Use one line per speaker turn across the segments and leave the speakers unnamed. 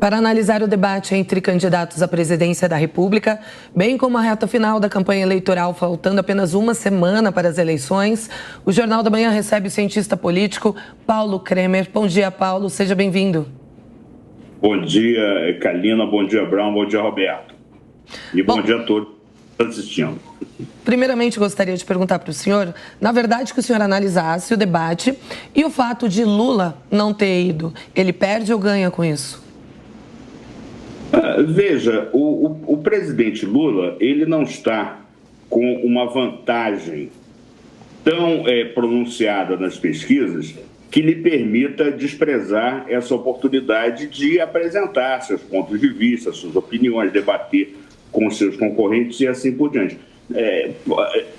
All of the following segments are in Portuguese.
Para analisar o debate entre candidatos à presidência da República, bem como a reta final da campanha eleitoral, faltando apenas uma semana para as eleições, o Jornal da Manhã recebe o cientista político Paulo Kremer. Bom dia, Paulo. Seja bem-vindo.
Bom dia, Kalina. Bom dia, Brown. Bom dia, Roberto. E bom dia a todos que estão assistindo.
Primeiramente, gostaria de perguntar para o senhor, na verdade, que o senhor analisasse o debate e o fato de Lula não ter ido. Ele perde ou ganha com isso?
Veja, o presidente Lula, ele não está com uma vantagem tão pronunciada nas pesquisas que lhe permita desprezar essa oportunidade de apresentar seus pontos de vista, suas opiniões, debater com seus concorrentes e assim por diante.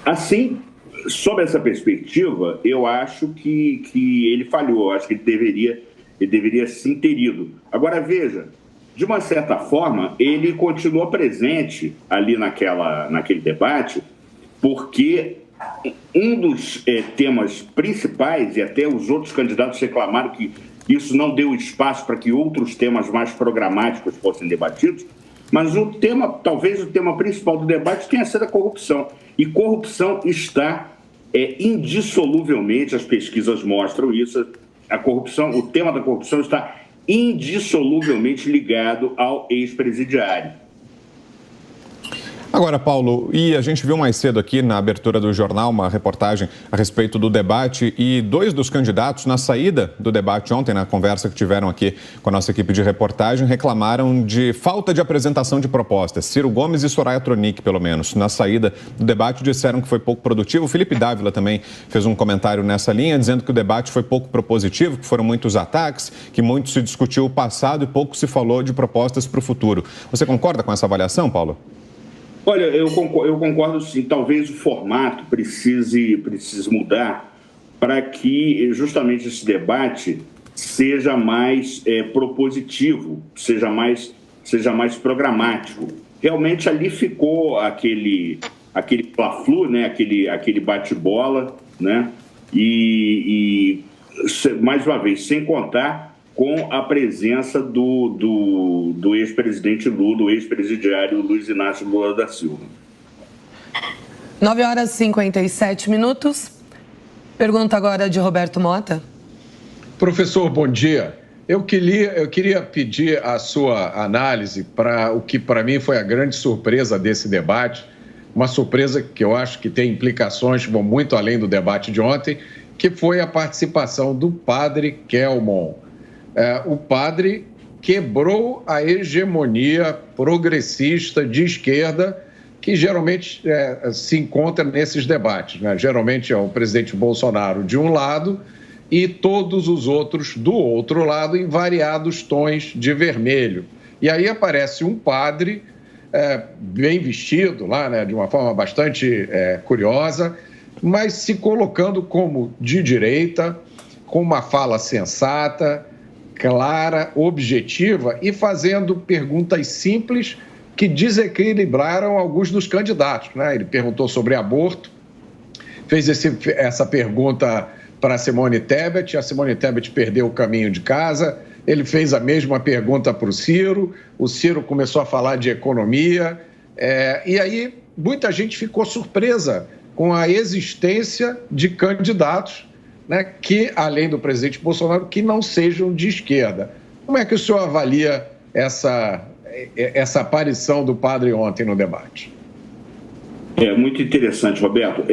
Assim, sob essa perspectiva, eu acho que ele falhou, eu acho que ele deveria sim ter ido. Agora, veja, de uma certa forma, ele continuou presente ali naquele debate, porque um dos temas principais, e até os outros candidatos reclamaram que isso não deu espaço para que outros temas mais programáticos fossem debatidos, mas talvez o tema principal do debate tenha sido a corrupção. E corrupção está indissoluvelmente, as pesquisas mostram isso, o tema da corrupção está indissoluvelmente ligado ao ex-presidiário.
Agora, Paulo, e a gente viu mais cedo aqui na abertura do jornal uma reportagem a respeito do debate e dois dos candidatos, na saída do debate ontem, na conversa que tiveram aqui com a nossa equipe de reportagem, reclamaram de falta de apresentação de propostas. Ciro Gomes e Soraya Tronic, pelo menos, na saída do debate disseram que foi pouco produtivo. O Felipe Dávila também fez um comentário nessa linha, dizendo que o debate foi pouco propositivo, que foram muitos ataques, que muito se discutiu o passado e pouco se falou de propostas para o futuro. Você concorda com essa avaliação, Paulo?
Olha, eu concordo sim. Talvez o formato precise mudar para que justamente esse debate seja mais propositivo, seja mais programático. Realmente ali ficou aquele fla-flu, né? aquele bate-bola, né? E mais uma vez, sem contar com a presença do ex-presidente Lula, o ex-presidiário Luiz Inácio Lula da Silva.
9h57. Pergunta agora de Roberto Mota.
Professor, bom dia. Eu queria pedir a sua análise para o que para mim foi a grande surpresa desse debate, uma surpresa que eu acho que tem implicações que vão muito além do debate de ontem, que foi a participação do padre Kelmon. O padre quebrou a hegemonia progressista de esquerda que geralmente se encontra nesses debates, né? Geralmente é o presidente Bolsonaro de um lado e todos os outros do outro lado em variados tons de vermelho. E aí aparece um padre bem vestido lá, né, de uma forma bastante curiosa, mas se colocando como de direita, com uma fala sensata, clara, objetiva e fazendo perguntas simples que desequilibraram alguns dos candidatos, né? Ele perguntou sobre aborto, fez essa pergunta para a Simone Tebet, a Simone Tebet perdeu o caminho de casa, ele fez a mesma pergunta para o Ciro começou a falar de economia, e aí muita gente ficou surpresa com a existência de candidatos, né, que, além do presidente Bolsonaro, que não sejam de esquerda. Como é que o senhor avalia essa aparição do padre ontem no debate?
Muito interessante, Roberto.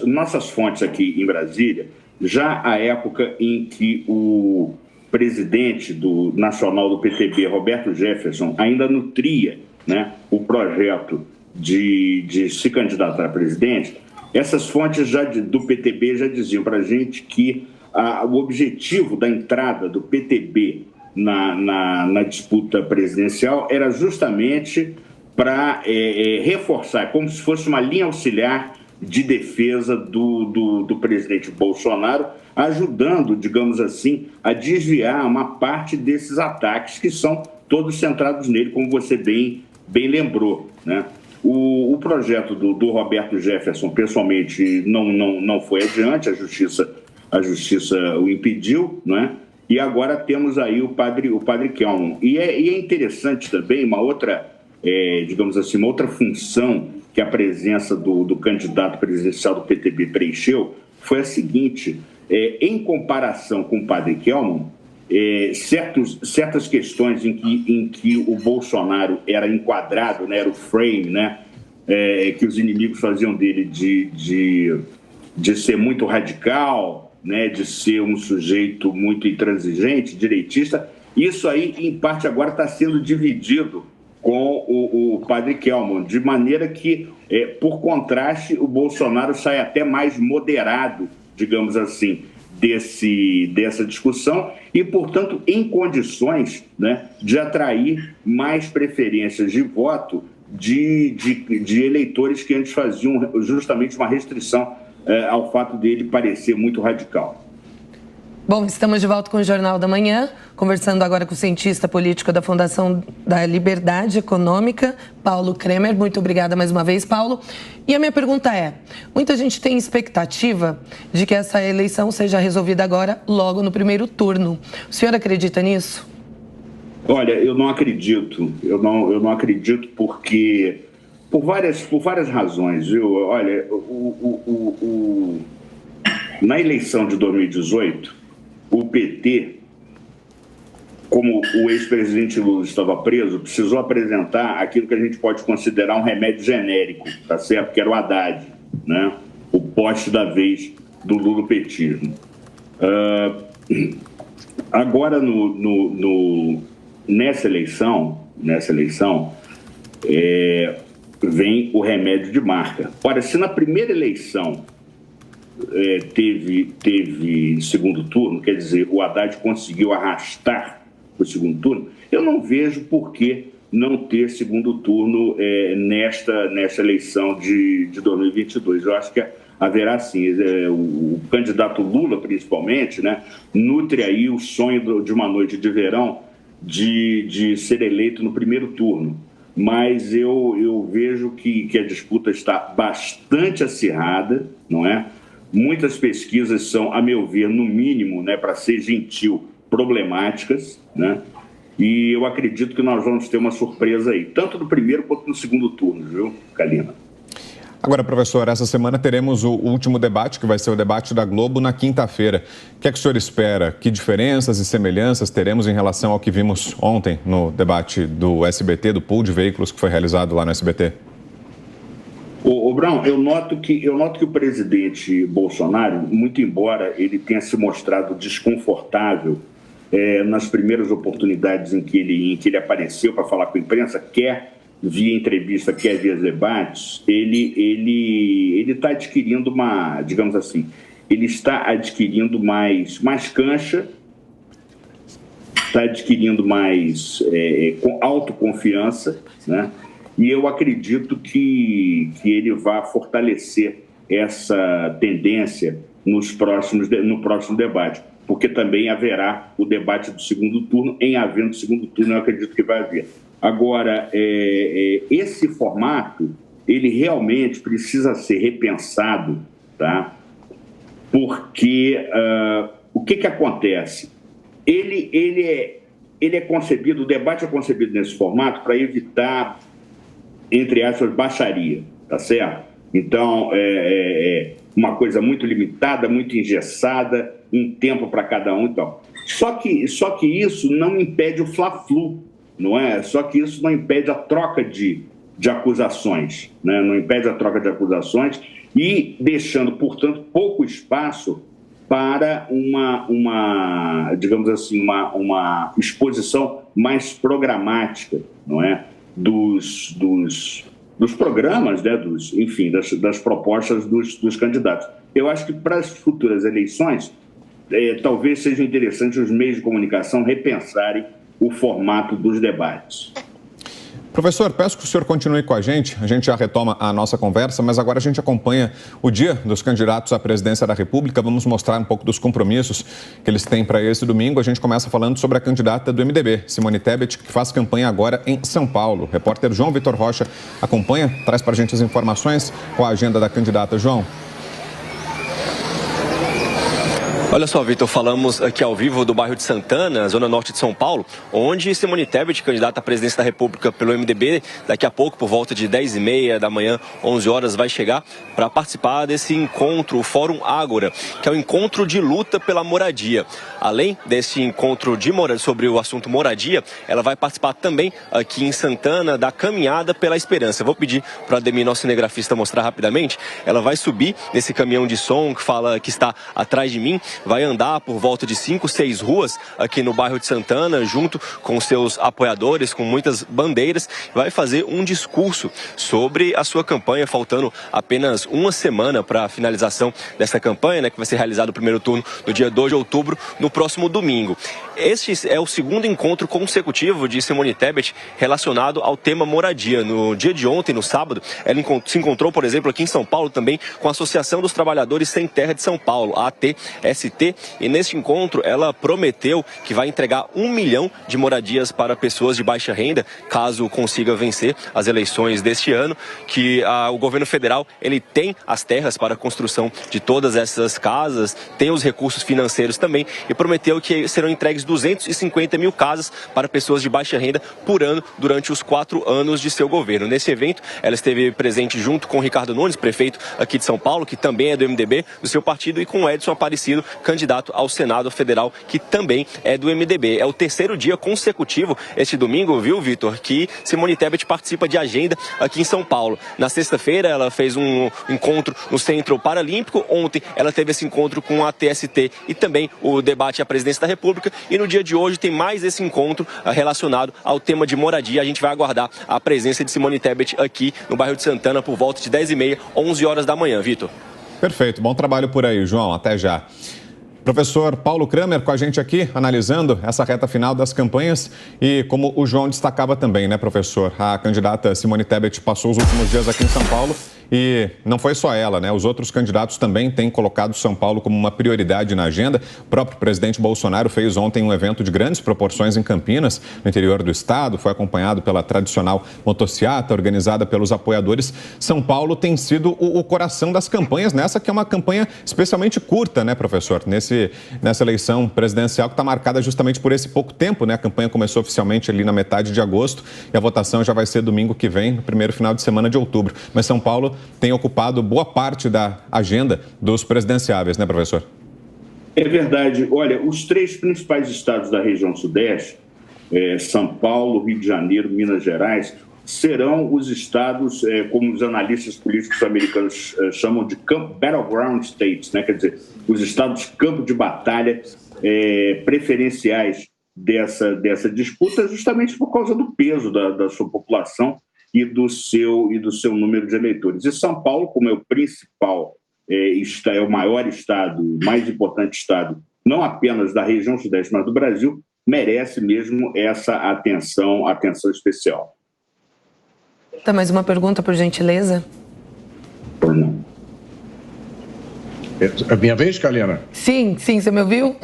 Nossas fontes aqui em Brasília, já à época em que o presidente nacional do PTB, Roberto Jefferson, ainda nutria, né, o projeto de se candidatar a presidente, essas fontes do PTB já diziam para a gente que o objetivo da entrada do PTB na disputa presidencial era justamente para reforçar, como se fosse uma linha auxiliar de defesa do presidente Bolsonaro, ajudando, digamos assim, a desviar uma parte desses ataques que são todos centrados nele, como você bem lembrou, né? O projeto do Roberto Jefferson, pessoalmente, não foi adiante, a justiça o impediu, né? e agora temos aí o padre Kelman. E é interessante também uma outra, digamos assim, uma outra função que a presença do candidato presidencial do PTB preencheu foi a seguinte: em comparação com o padre Kelman, certas questões em que o Bolsonaro era enquadrado, né, era o frame, né, que os inimigos faziam dele de ser muito radical, né, de ser um sujeito muito intransigente, direitista, isso aí, em parte, agora está sendo dividido com o padre Kelman, de maneira que, por contraste, o Bolsonaro sai até mais moderado, digamos assim, dessa discussão e, portanto, em condições, né, de atrair mais preferências de voto de eleitores que antes faziam justamente uma restrição ao fato dele parecer muito radical.
Bom, estamos de volta com o Jornal da Manhã, conversando agora com o cientista político da Fundação da Liberdade Econômica, Paulo Kremer. Muito obrigada mais uma vez, Paulo. E a minha pergunta é, muita gente tem expectativa de que essa eleição seja resolvida agora, logo no primeiro turno. O senhor acredita nisso?
Olha, eu não acredito. Eu não acredito porque... Por várias razões, viu? Olha, na eleição de 2018... o PT, como o ex-presidente Lula estava preso, precisou apresentar aquilo que a gente pode considerar um remédio genérico, tá certo? Que era o Haddad, né? O poste da vez do lulopetismo. Agora, nessa eleição, vem o remédio de marca. Ora, se na primeira eleição teve segundo turno, quer dizer, o Haddad conseguiu arrastar o segundo turno, eu não vejo por que não ter segundo turno nesta eleição de 2022. Eu acho que haverá sim. O candidato Lula, principalmente, né, nutre aí o sonho de uma noite de verão de ser eleito no primeiro turno. Mas eu vejo que a disputa está bastante acirrada, não é? Muitas pesquisas são, a meu ver, no mínimo, né, para ser gentil, problemáticas, né? E eu acredito que nós vamos ter uma surpresa aí, tanto no primeiro quanto no segundo turno, viu, Kalina?
Agora, professor, essa semana teremos o último debate, que vai ser o debate da Globo na quinta-feira. O que é que o senhor espera? Que diferenças e semelhanças teremos em relação ao que vimos ontem no debate do SBT, do pool de veículos que foi realizado lá no SBT?
Ô Brown, eu noto que o presidente Bolsonaro, muito embora ele tenha se mostrado desconfortável nas primeiras oportunidades em que ele apareceu para falar com a imprensa, quer via entrevista, quer via debates, ele está adquirindo digamos assim, ele está adquirindo mais cancha, está adquirindo mais autoconfiança, né? E eu acredito que ele vai fortalecer essa tendência no próximo debate, porque também haverá o debate do segundo turno. Em havendo segundo turno, eu acredito que vai haver. Agora, esse formato, ele realmente precisa ser repensado, tá? Porque o que acontece? Ele é concebido, o debate é concebido nesse formato para evitar, entre aspas, baixaria, tá certo? Então, uma coisa muito limitada, muito engessada, um tempo para cada um e tal. Só que isso não impede o fla-flu, não é? Só que isso não impede a troca de acusações, né? Não impede a troca de acusações e deixando, portanto, pouco espaço para digamos assim, uma exposição mais programática, não é? Dos programas, né? Enfim, das propostas dos candidatos. Eu acho que para as futuras eleições, talvez seja interessante os meios de comunicação repensarem o formato dos debates.
Professor, peço que o senhor continue com a gente já retoma a nossa conversa, mas agora a gente acompanha o dia dos candidatos à presidência da República. Vamos mostrar um pouco dos compromissos que eles têm para esse domingo. A gente começa falando sobre a candidata do MDB, Simone Tebet, que faz campanha agora em São Paulo. O repórter João Vitor Rocha acompanha, traz para a gente as informações com a agenda da candidata. João.
Olha só, Vitor, falamos aqui ao vivo do bairro de Santana, zona norte de São Paulo, onde Simone Tebet, candidata à presidência da República pelo MDB, daqui a pouco, por volta de 10h30 da manhã, 11 horas, vai chegar para participar desse encontro, o Fórum Ágora, que é um encontro de luta pela moradia. Além desse encontro sobre o assunto moradia, ela vai participar também aqui em Santana da Caminhada pela Esperança. Eu vou pedir para a Ademir, nosso cinegrafista, mostrar rapidamente. Ela vai subir nesse caminhão de som que está atrás de mim, vai andar por volta de 5, 6 ruas aqui no bairro de Santana, junto com seus apoiadores, com muitas bandeiras, vai fazer um discurso sobre a sua campanha, faltando apenas uma semana para a finalização dessa campanha, que vai ser realizado o primeiro turno no dia 2 de outubro, no próximo domingo. Este é o segundo encontro consecutivo de Simone Tebet relacionado ao tema moradia. No dia de ontem, no sábado, ela se encontrou, por exemplo, aqui em São Paulo também com a Associação dos Trabalhadores Sem Terra de São Paulo, a ATST, e neste encontro ela prometeu que vai entregar 1 milhão de moradias para pessoas de baixa renda, caso consiga vencer as eleições deste ano, que o governo federal ele tem as terras para a construção de todas essas casas, tem os recursos financeiros também, e prometeu que serão entregues 250 mil casas para pessoas de baixa renda por ano durante os 4 anos de seu governo. Nesse evento, ela esteve presente junto com Ricardo Nunes, prefeito aqui de São Paulo, que também é do MDB, do seu partido, e com Edson Aparecido, candidato ao Senado Federal, que também é do MDB. É o terceiro dia consecutivo, este domingo, viu, Vitor, que Simone Tebet participa de agenda aqui em São Paulo. Na sexta-feira, ela fez um encontro no Centro Paralímpico. Ontem, ela teve esse encontro com a TST e também o debate à presidência da República. E no dia de hoje tem mais esse encontro relacionado ao tema de moradia. A gente vai aguardar a presença de Simone Tebet aqui no bairro de Santana por volta de 10h30, 11 horas da manhã, Vitor.
Perfeito, bom trabalho por aí, João. Até já. Professor Paulo Kramer com a gente aqui, analisando essa reta final das campanhas e como o João destacava também, né, professor? A candidata Simone Tebet passou os últimos dias aqui em São Paulo e não foi só ela, né? Os outros candidatos também têm colocado São Paulo como uma prioridade na agenda. O próprio presidente Bolsonaro fez ontem um evento de grandes proporções em Campinas, no interior do estado, foi acompanhado pela tradicional motociata organizada pelos apoiadores. São Paulo tem sido o coração das campanhas, nessa que é uma campanha especialmente curta, né, professor? Nessa eleição presidencial que está marcada justamente por esse pouco tempo, né? A campanha começou oficialmente ali na metade de agosto e a votação já vai ser domingo que vem, no primeiro final de semana de outubro. Mas São Paulo tem ocupado boa parte da agenda dos presidenciáveis, né, professor?
É verdade. Olha, os 3 principais estados da região sudeste, São Paulo, Rio de Janeiro, Minas Gerais, serão os estados, como os analistas políticos americanos chamam de battleground states, né? Quer dizer, os estados campo de batalha preferenciais dessa disputa, justamente por causa do peso da sua população e do seu número de eleitores. E São Paulo, como é o principal, é o maior estado, o mais importante estado, não apenas da região sudeste, mas do Brasil, merece mesmo essa atenção especial.
Tá, mais uma pergunta, por gentileza?
Por não.
É minha vez, Kalina?
Sim, você me ouviu?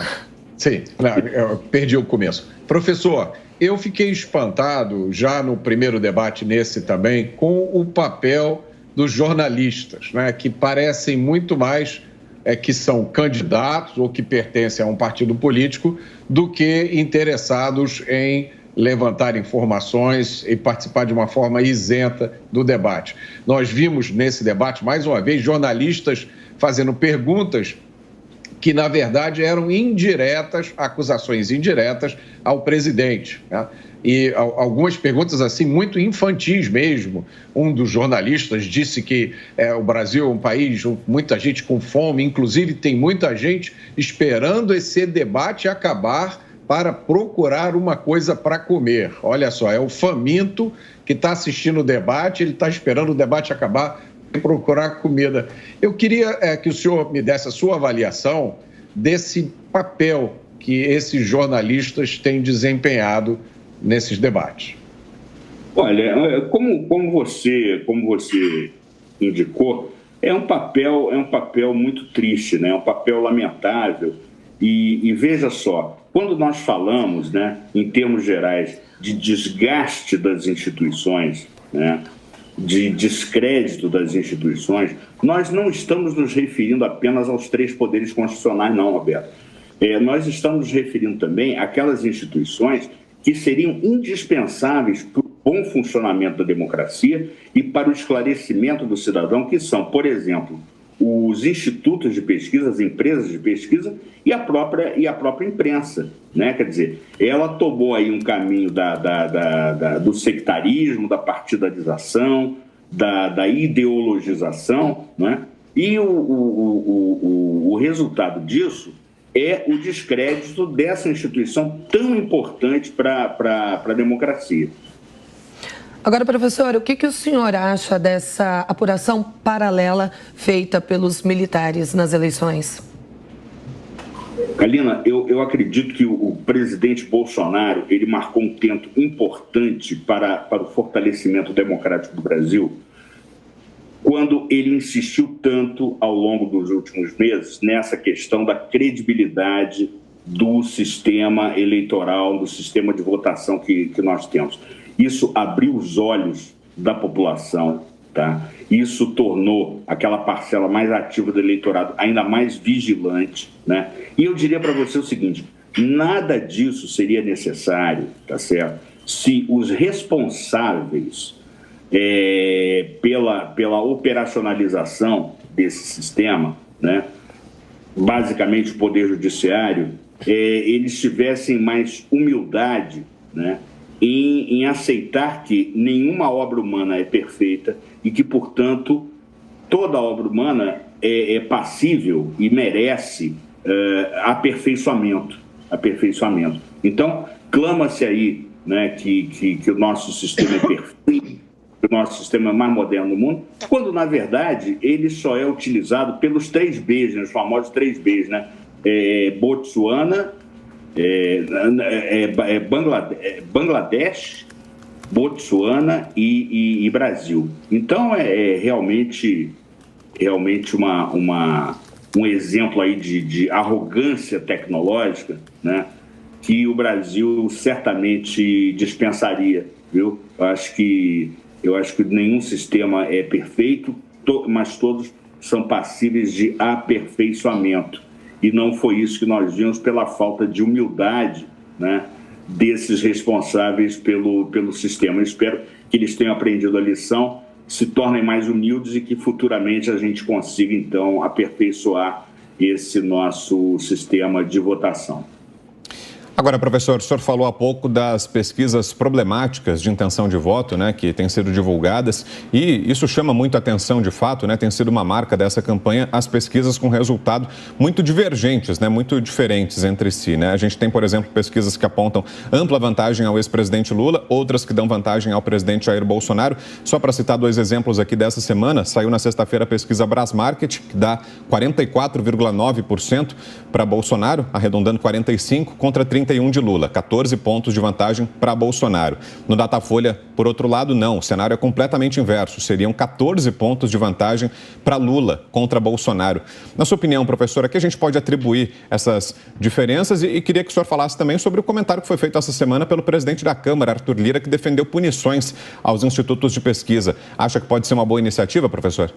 Sim, não, eu perdi o começo. Professor, eu fiquei espantado, já no primeiro debate nesse também, com o papel dos jornalistas, né, que parecem muito mais que são candidatos ou que pertencem a um partido político do que interessados em levantar informações e participar de uma forma isenta do debate. Nós vimos nesse debate, mais uma vez, jornalistas fazendo perguntas que, na verdade, eram indiretas, acusações indiretas ao presidente, né? E algumas perguntas, assim, muito infantis mesmo. Um dos jornalistas disse que o Brasil é um país com muita gente com fome, inclusive tem muita gente esperando esse debate acabar para procurar uma coisa para comer. Olha só, é o faminto que está assistindo o debate, ele está esperando o debate acabar para procurar comida. Eu queria que o senhor me desse a sua avaliação desse papel que esses jornalistas têm desempenhado nesses debates.
Olha, como você indicou, é um papel muito triste, né? É um papel lamentável. E veja só, quando nós falamos, né, em termos gerais, de desgaste das instituições, né, de descrédito das instituições, nós não estamos nos referindo apenas aos 3 poderes constitucionais, não, Roberto. Nós estamos nos referindo também àquelas instituições que seriam indispensáveis para o bom funcionamento da democracia e para o esclarecimento do cidadão, que são, por exemplo, os institutos de pesquisa, as empresas de pesquisa e a própria imprensa, né? Quer dizer, ela tomou aí um caminho do sectarismo, da partidarização, da ideologização, né? E o resultado disso é o descrédito dessa instituição tão importante para a democracia.
Agora, professor, o que o senhor acha dessa apuração paralela feita pelos militares nas eleições?
Kalina, eu acredito que o presidente Bolsonaro ele marcou um tento importante para o fortalecimento democrático do Brasil quando ele insistiu tanto ao longo dos últimos meses nessa questão da credibilidade do sistema eleitoral, do sistema de votação que nós temos. Isso abriu os olhos da população, tá? Isso tornou aquela parcela mais ativa do eleitorado ainda mais vigilante, né? E eu diria para você o seguinte, nada disso seria necessário, tá certo? Se os responsáveis pela operacionalização desse sistema, né? Basicamente o Poder Judiciário, eles tivessem mais humildade, né? Em aceitar que nenhuma obra humana é perfeita e que, portanto, toda obra humana é passível e merece aperfeiçoamento. Então, clama-se aí, né, que o nosso sistema é perfeito, que o nosso sistema é mais moderno do mundo, quando, na verdade, ele só é utilizado pelos 3 Bs, né, os famosos 3 Bs, né? Botsuana, Bangladesh, Botsuana e Brasil. Então, realmente um exemplo aí de arrogância tecnológica, né, que o Brasil certamente dispensaria, viu? Eu acho que nenhum sistema é perfeito, mas todos são passíveis de aperfeiçoamento. E não foi isso que nós vimos pela falta de humildade, né, desses responsáveis pelo sistema. Eu espero que eles tenham aprendido a lição, se tornem mais humildes e que futuramente a gente consiga, então, aperfeiçoar esse nosso sistema de votação.
Agora, professor, o senhor falou há pouco das pesquisas problemáticas de intenção de voto, né, que têm sido divulgadas, e isso chama muito a atenção, de fato, né, tem sido uma marca dessa campanha, as pesquisas com resultado muito divergentes, né, muito diferentes entre si, né? A gente tem, por exemplo, pesquisas que apontam ampla vantagem ao ex-presidente Lula, outras que dão vantagem ao presidente Jair Bolsonaro. Só para citar 2 exemplos aqui dessa semana, saiu na sexta-feira a pesquisa Brasmarket, que dá 44,9% para Bolsonaro, arredondando 45%, contra 31% de Lula, 14 pontos de vantagem para Bolsonaro. No Datafolha, por outro lado, não, o cenário é completamente inverso, seriam 14 pontos de vantagem para Lula contra Bolsonaro. Na sua opinião, professor, a que a gente pode atribuir essas diferenças e queria que o senhor falasse também sobre o comentário que foi feito essa semana pelo presidente da Câmara, Arthur Lira, que defendeu punições aos institutos de pesquisa. Acha que pode ser uma boa iniciativa, professor?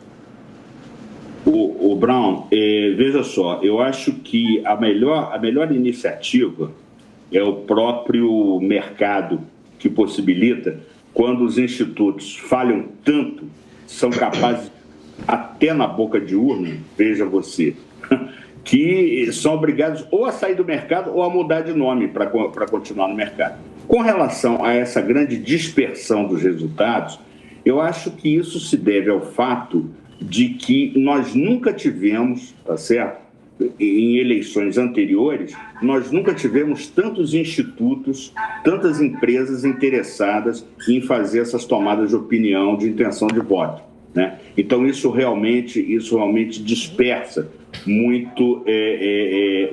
O Brown, veja só, eu acho que a melhor iniciativa é o próprio mercado que possibilita, quando os institutos falham tanto, são capazes, até na boca de urna, veja você, que são obrigados ou a sair do mercado ou a mudar de nome para continuar no mercado. Com relação a essa grande dispersão dos resultados, eu acho que isso se deve ao fato de que nós nunca tivemos, tá certo? Em eleições anteriores, nós nunca tivemos tantos institutos, tantas empresas interessadas em fazer essas tomadas de opinião, de intenção de voto, né? Então, isso realmente dispersa muito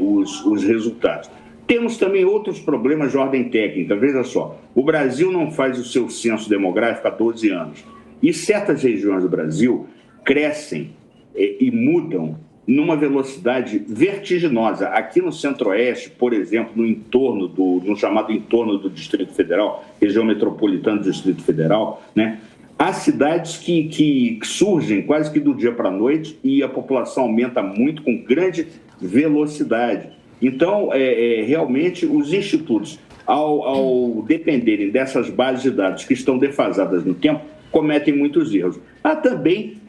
os resultados. Temos também outros problemas de ordem técnica. Veja só, o Brasil não faz o seu censo demográfico há 12 anos. E certas regiões do Brasil crescem e mudam numa velocidade vertiginosa. Aqui no Centro-Oeste, por exemplo, no chamado entorno do Distrito Federal, região metropolitana do Distrito Federal, né, há cidades que surgem quase que do dia para a noite e a população aumenta muito com grande velocidade. Então, realmente, os institutos, ao dependerem dessas bases de dados que estão defasadas no tempo, cometem muitos erros. Há também,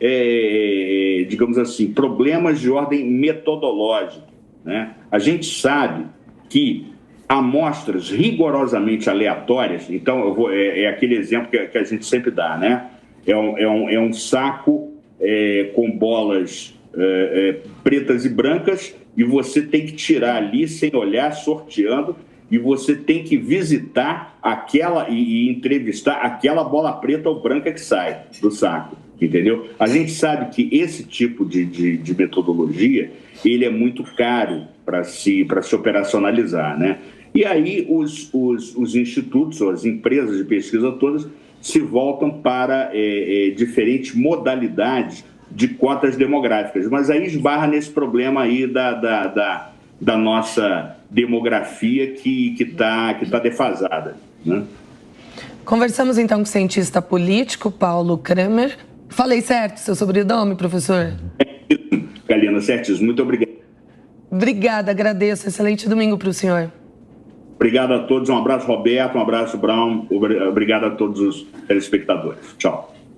digamos assim, problemas de ordem metodológica, né? A gente sabe que amostras rigorosamente aleatórias, então é aquele exemplo que a gente sempre dá, né? É um saco com bolas pretas e brancas e você tem que tirar ali sem olhar, sorteando, e você tem que visitar aquela e entrevistar aquela bola preta ou branca que sai do saco, entendeu? A gente sabe que esse tipo de metodologia, ele é muito caro para se operacionalizar, né? E aí os institutos, ou as empresas de pesquisa todas, se voltam para diferentes modalidades de cotas demográficas. Mas aí esbarra nesse problema aí da nossa demografia que tá defasada, né?
Conversamos então com o cientista político Paulo Kramer. Falei certo seu sobrenome, professor?
Galina, certíssimo. Muito obrigado.
Obrigada, agradeço. Excelente domingo para o senhor.
Obrigado a todos. Um abraço, Roberto. Um abraço, Brown. Obrigado a todos os telespectadores. Tchau.